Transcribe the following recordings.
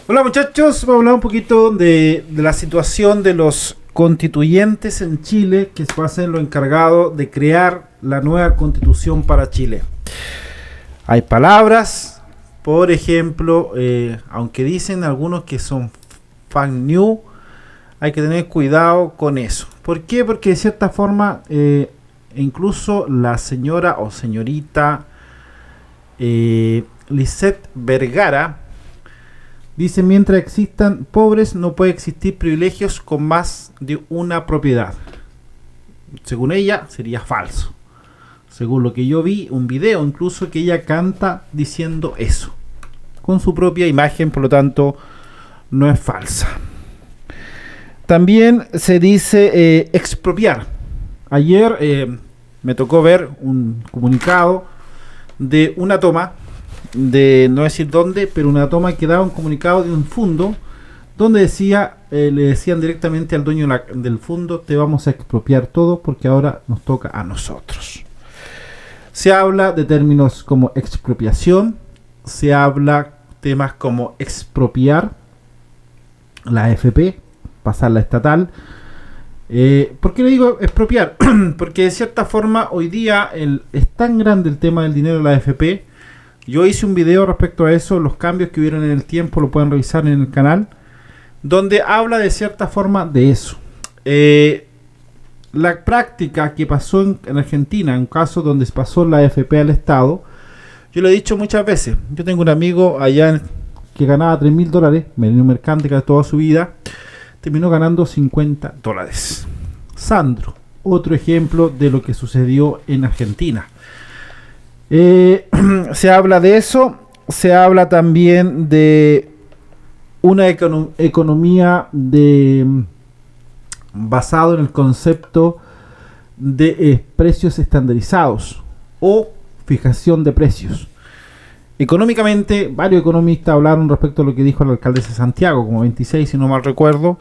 Hola muchachos, vamos a hablar un poquito de la situación de los constituyentes en Chile, que va a ser lo encargado de crear la nueva constitución para Chile. Hay palabras, por ejemplo, aunque dicen algunos que son fake news, hay que tener cuidado con eso. ¿Por qué? Porque de cierta forma, incluso la señora o señorita Lisette Vergara dice: mientras existan pobres no puede existir privilegios con más de una propiedad. Según ella sería falso. Según lo que yo vi, un video incluso que ella canta diciendo eso, con su propia imagen, por lo tanto no es falsa. También se dice expropiar. Ayer me tocó ver un comunicado de una toma, de no decir dónde, pero una toma que daba un comunicado de un fondo donde decía, le decían directamente al dueño del fondo: te vamos a expropiar todo porque ahora nos toca a nosotros. Se habla de términos como expropiación, se habla temas como expropiar la AFP, pasarla a estatal. ¿Por qué le digo expropiar? Porque de cierta forma hoy día es tan grande el tema del dinero de la AFP. Yo hice un video respecto a eso, los cambios que hubieron en el tiempo, lo pueden revisar en el canal, donde habla de cierta forma de eso. La práctica que pasó en Argentina, un caso donde se pasó la AFP al Estado, yo lo he dicho muchas veces. Yo tengo un amigo allá que ganaba $3.000, menú mercante, que toda su vida terminó ganando $50. Sandro, otro ejemplo de lo que sucedió en Argentina. Se habla de eso, se habla también de una economía basado en el concepto de precios estandarizados o fijación de precios. Económicamente, varios economistas hablaron respecto a lo que dijo el alcalde de Santiago, como 26 si no mal recuerdo,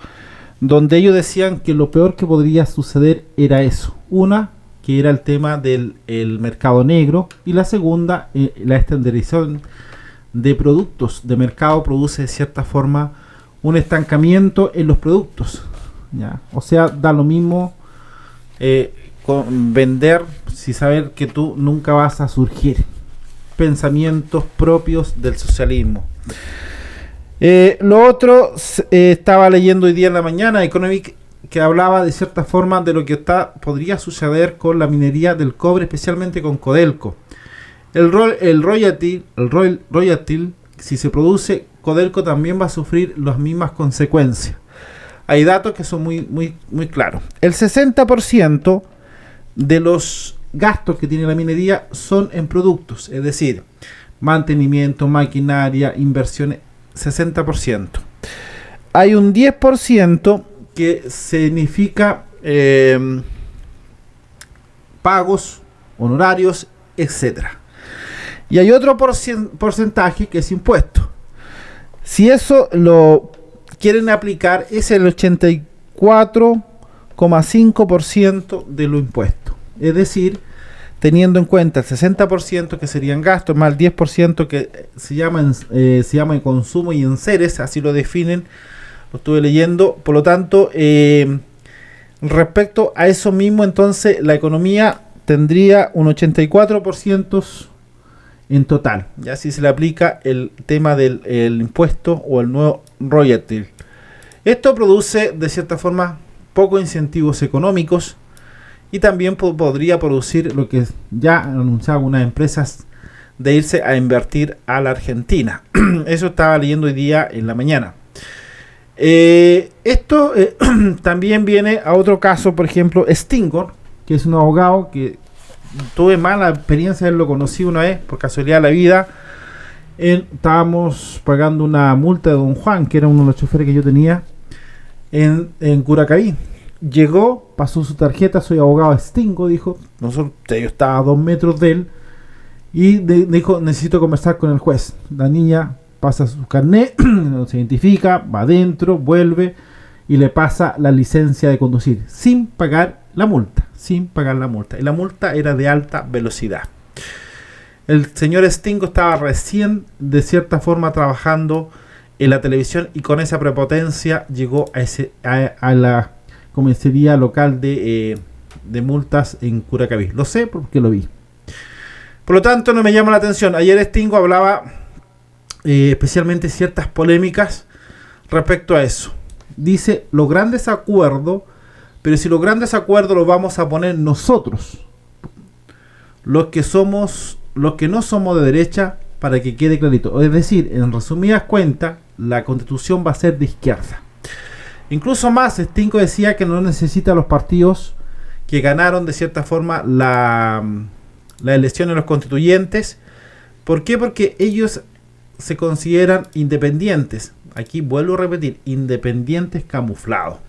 donde ellos decían que lo peor que podría suceder era eso. Una, que era el tema del mercado negro, y la segunda, la estandarización de productos de mercado produce de cierta forma un estancamiento en los productos, ¿ya? O sea, da lo mismo con vender sin saber que tú nunca vas a surgir. Pensamientos propios del socialismo. Lo otro, estaba leyendo hoy día en la mañana Economic, que hablaba de cierta forma de lo que podría suceder con la minería del cobre, especialmente con Codelco. El royalty, si se produce, Codelco también va a sufrir las mismas consecuencias. Hay datos que son muy claros. El 60% de los gastos que tiene la minería son en productos, es decir, mantenimiento, maquinaria, inversiones, 60%. Hay un 10% que significa pagos, honorarios, etcétera. Y hay otro porcentaje que es impuesto. Si eso lo quieren aplicar, es el 84,5% de lo impuesto. Es decir, teniendo en cuenta el 60% que serían gastos, más el 10% que se llama en consumo y enseres, así lo definen, lo estuve leyendo. Por lo tanto, respecto a eso mismo, entonces la economía tendría un 84% en total, ya si se le aplica el tema del impuesto o el nuevo royalty. Esto produce de cierta forma pocos incentivos económicos, y también podría producir lo que ya han anunciado algunas empresas, de irse a invertir a la Argentina. Eso estaba leyendo hoy día en la mañana. Esto también viene a otro caso, por ejemplo, Stingor, que es un abogado que tuve mala experiencia, él lo conocí una vez por casualidad de la vida. Estábamos pagando una multa de Don Juan, que era uno de los choferes que yo tenía en Curacaví. Llegó, pasó su tarjeta: soy abogado Stingo, dijo. Yo estaba a 2 metros de él, y dijo: necesito conversar con el juez. La niña pasa su carnet, se identifica, va adentro, vuelve y le pasa la licencia de conducir sin pagar la multa. Y la multa era de alta velocidad. El señor Stingo estaba recién, de cierta forma, trabajando en la televisión y con esa prepotencia llegó a la comisaría local de multas en Curacaví. Lo sé porque lo vi. Por lo tanto, no me llama la atención. Ayer Stingo hablaba especialmente ciertas polémicas respecto a eso. Dice, los grandes acuerdos, pero si los grandes acuerdos los vamos a poner nosotros, los que no somos de derecha, para que quede clarito. Es decir, en resumidas cuentas, la Constitución va a ser de izquierda. Incluso más, Stingo decía que no necesita los partidos que ganaron de cierta forma la elección de los constituyentes. ¿Por qué? Porque ellos se consideran independientes. Aquí vuelvo a repetir, independientes camuflados.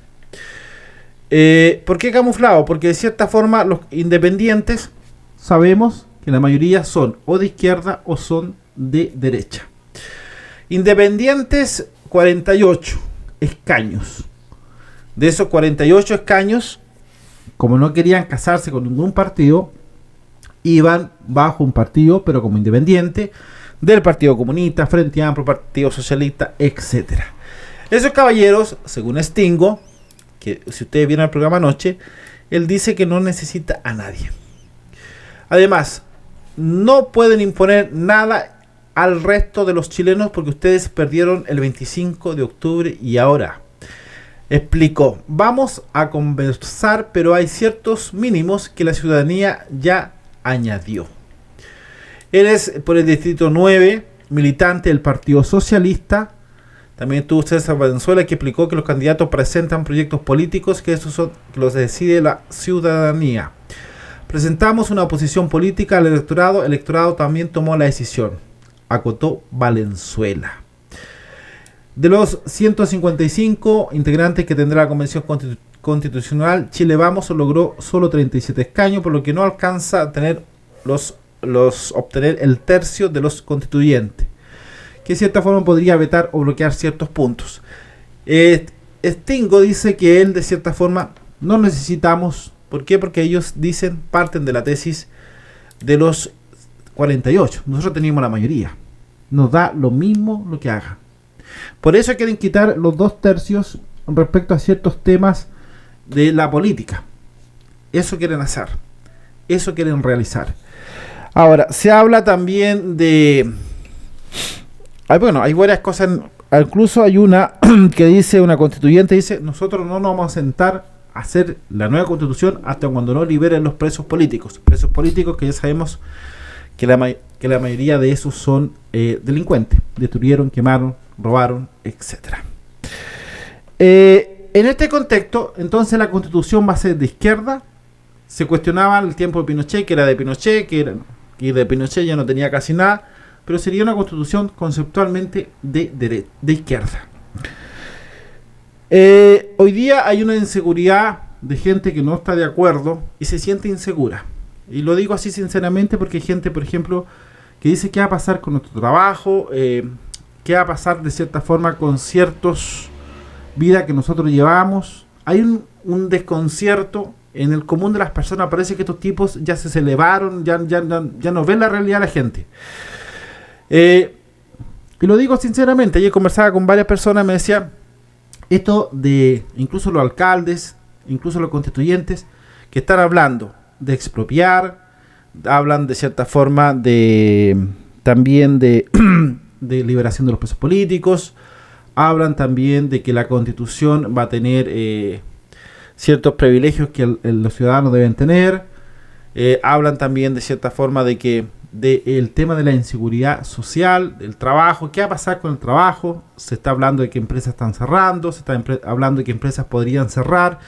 ¿Por qué camuflados? Porque de cierta forma los independientes sabemos que la mayoría son o de izquierda o son de derecha. Independientes, 48 escaños. De esos 48 escaños, como no querían casarse con ningún partido, iban bajo un partido, pero como independiente, del Partido Comunista, Frente Amplio, Partido Socialista, etc. Esos caballeros, según Stingo, que si ustedes vieron el programa anoche, él dice que no necesita a nadie. Además, no pueden imponer nada al resto de los chilenos porque ustedes perdieron el 25 de octubre y ahora. Explicó, vamos a conversar, pero hay ciertos mínimos que la ciudadanía ya añadió. Él es por el distrito 9, militante del Partido Socialista. También tuvo César Valenzuela, que explicó que los candidatos presentan proyectos políticos que esos son que los decide la ciudadanía. Presentamos una oposición política al electorado. El electorado también tomó la decisión, acotó Valenzuela. De los 155 integrantes que tendrá la Convención Constitucional, Chile Vamos logró solo 37 escaños, por lo que no alcanza a tener obtener el tercio de los constituyentes, que de cierta forma podría vetar o bloquear ciertos puntos. Stingo dice que él de cierta forma no necesitamos. ¿Por qué? Porque ellos dicen, parten de la tesis de los 48. Nosotros tenemos la mayoría. Nos da lo mismo lo que hagan. Por eso quieren quitar los 2/3 respecto a ciertos temas de la política. Eso quieren hacer. Eso quieren realizar. Ahora, se habla también de... hay varias cosas. Incluso hay una que dice, una constituyente dice, nosotros no nos vamos a sentar a hacer la nueva constitución hasta cuando no liberen los presos políticos. Presos políticos que ya sabemos que la mayoría de esos son delincuentes. Destruyeron, quemaron, robaron, etc. En este contexto, entonces la constitución va a ser de izquierda. Se cuestionaba el tiempo de Pinochet, que era de Pinochet, y de Pinochet ya no tenía casi nada, pero sería una constitución conceptualmente de izquierda. Hoy día hay una inseguridad de gente que no está de acuerdo y se siente insegura. Y lo digo así sinceramente porque hay gente, por ejemplo, que dice qué va a pasar con nuestro trabajo, qué va a pasar de cierta forma con ciertas vidas que nosotros llevamos. Hay un desconcierto en el común de las personas. Parece que estos tipos ya se elevaron, ya no ven la realidad de la gente. Y lo digo sinceramente, ayer conversaba con varias personas, me decía, esto de incluso los alcaldes, incluso los constituyentes, que están hablando de expropiar, hablan de cierta forma también de liberación de los presos políticos, hablan también de que la constitución va a tener ciertos privilegios que los ciudadanos deben tener, hablan también de cierta forma de que el tema de la inseguridad social, del trabajo, qué va a pasar con el trabajo. Se está hablando de que empresas están cerrando, se está hablando de que empresas podrían cerrar.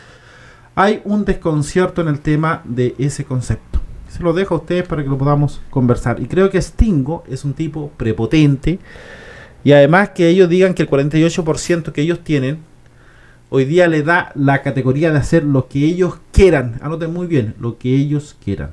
Hay un desconcierto en el tema de ese concepto. Se lo dejo a ustedes para que lo podamos conversar. Y creo que Stingo es un tipo prepotente. Y además que ellos digan que el 48% que ellos tienen, hoy día le da la categoría de hacer lo que ellos quieran. Anoten muy bien, lo que ellos quieran.